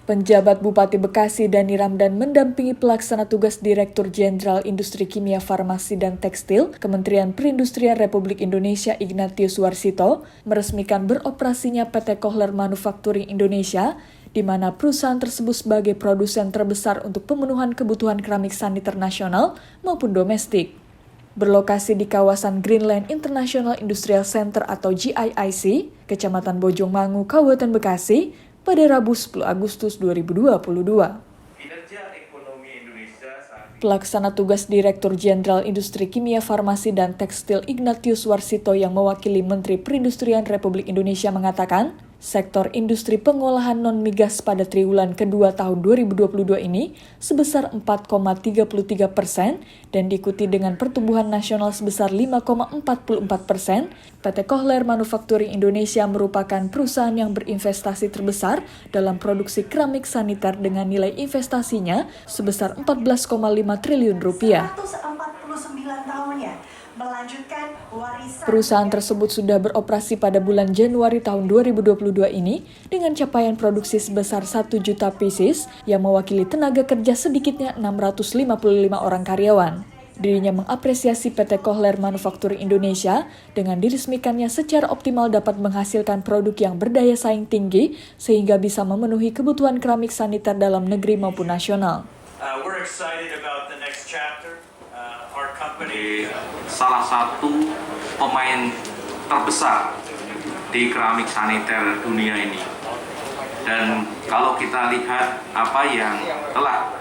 Penjabat Bupati Bekasi Dani Ramdan mendampingi pelaksana tugas Direktur Jenderal Industri Kimia Farmasi dan Tekstil Kementerian Perindustrian Republik Indonesia Ignatius Warsito meresmikan beroperasinya PT Kohler Manufacturing Indonesia, di mana perusahaan tersebut sebagai produsen terbesar untuk pemenuhan kebutuhan keramik saniter nasional maupun domestik. Berlokasi di kawasan Greenland International Industrial Center atau GIIC, Kecamatan Bojongmangu, Kabupaten Bekasi, pada Rabu 10 Agustus 2022. Pelaksana tugas Direktur Jenderal Industri Kimia Farmasi dan Tekstil Ignatius Warsito yang mewakili Menteri Perindustrian Republik Indonesia mengatakan, sektor industri pengolahan non-migas pada triwulan kedua tahun 2022 ini sebesar 4,33% dan diikuti dengan pertumbuhan nasional sebesar 5,44%. PT Kohler Manufacturing Indonesia merupakan perusahaan yang berinvestasi terbesar dalam produksi keramik saniter dengan nilai investasinya sebesar 14,5 triliun rupiah. 149 tahunnya. Perusahaan tersebut sudah beroperasi pada bulan Januari tahun 2022 ini dengan capaian produksi sebesar 1 juta pieces yang mewakili tenaga kerja sedikitnya 655 orang karyawan. Dirinya mengapresiasi PT Kohler Manufacturing Indonesia dengan diresmikannya secara optimal dapat menghasilkan produk yang berdaya saing tinggi sehingga bisa memenuhi kebutuhan keramik saniter dalam negeri maupun nasional. We're excited about the next chapter. Our company salah satu pemain terbesar di keramik saniter dunia ini. Dan kalau kita lihat apa yang telah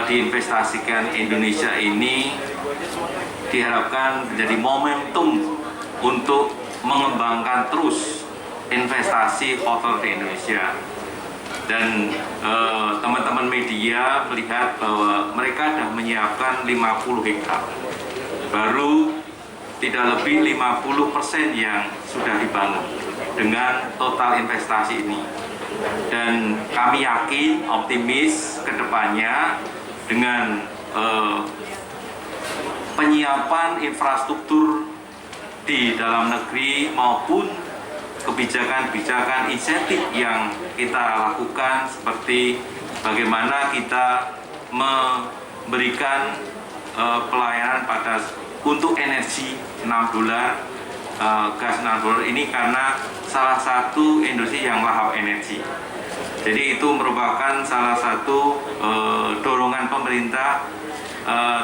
diinvestasikan Indonesia ini, diharapkan menjadi momentum untuk mengembangkan terus investasi hotel di Indonesia. Dan teman-teman media melihat bahwa mereka sudah menyiapkan 50 hektar. Baru tidak lebih 50% yang sudah dibangun dengan total investasi ini. Dan kami yakin, optimis ke depannya dengan penyiapan infrastruktur di dalam negeri maupun kebijakan-kebijakan insentif yang kita lakukan seperti bagaimana kita memberikan pelayanan untuk energi $6, gas $6 ini karena salah satu industri yang lahap energi. Jadi itu merupakan salah satu dorongan pemerintah,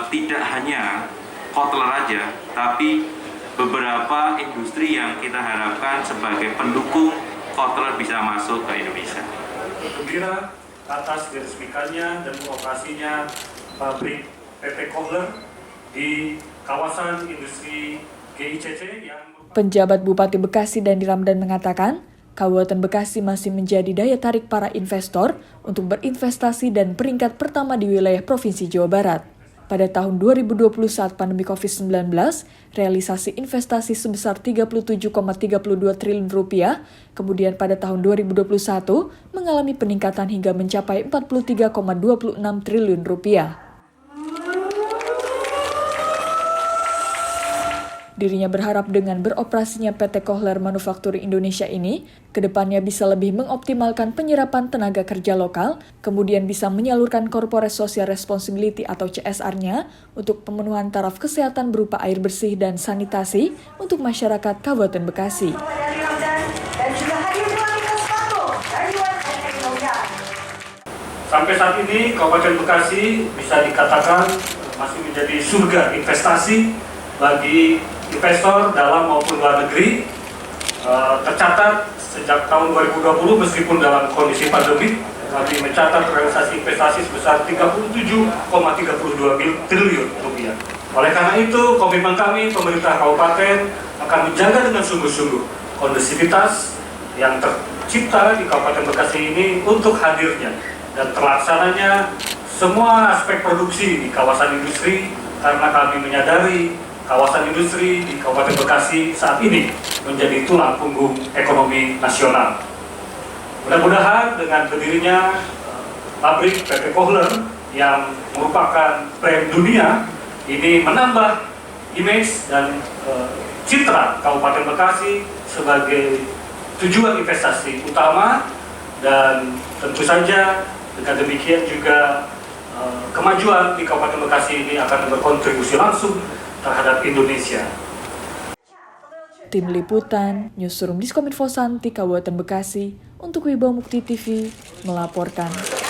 tidak hanya Kotler aja, tapi beberapa industri yang kita harapkan sebagai pendukung Kotler bisa masuk ke Indonesia. Gembira atas diresmikannya dan operasinya pabrik PT Kohler di kawasan industri GIIC yang... Penjabat Bupati Bekasi Dani Ramdan mengatakan, Kabupaten Bekasi masih menjadi daya tarik para investor untuk berinvestasi dan peringkat pertama di wilayah Provinsi Jawa Barat. Pada tahun 2020 saat pandemi COVID-19, realisasi investasi sebesar 37,32 triliun rupiah, kemudian pada tahun 2021 mengalami peningkatan hingga mencapai 43,26 triliun rupiah. Dirinya berharap dengan beroperasinya PT Kohler Manufacturing Indonesia ini, kedepannya bisa lebih mengoptimalkan penyerapan tenaga kerja lokal, kemudian bisa menyalurkan Corporate Social Responsibility atau CSR-nya untuk pemenuhan taraf kesehatan berupa air bersih dan sanitasi untuk masyarakat Kabupaten Bekasi. Sampai saat ini, Kabupaten Bekasi bisa dikatakan masih menjadi surga investasi bagi investor dalam maupun luar negeri. Tercatat sejak tahun 2020 meskipun dalam kondisi pandemi, kami mencatat realisasi investasi sebesar 37,32 triliun rupiah. Oleh karena itu, komitmen kami pemerintah kabupaten akan menjaga dengan sungguh-sungguh kondusivitas yang tercipta di Kabupaten Bekasi ini untuk hadirnya dan terlaksananya semua aspek produksi di kawasan industri, karena kami menyadari kawasan industri di Kabupaten Bekasi saat ini menjadi tulang punggung ekonomi nasional. Mudah-mudahan dengan berdirinya pabrik PT Kohler yang merupakan brand dunia ini menambah image dan citra Kabupaten Bekasi sebagai tujuan investasi utama, dan tentu saja dengan demikian juga kemajuan di Kabupaten Bekasi ini akan berkontribusi langsung terhadap Indonesia. Tim Liputan, Newsroom Diskominfo Santi, Kabupaten Bekasi, untuk Wibawa Mukti TV, melaporkan.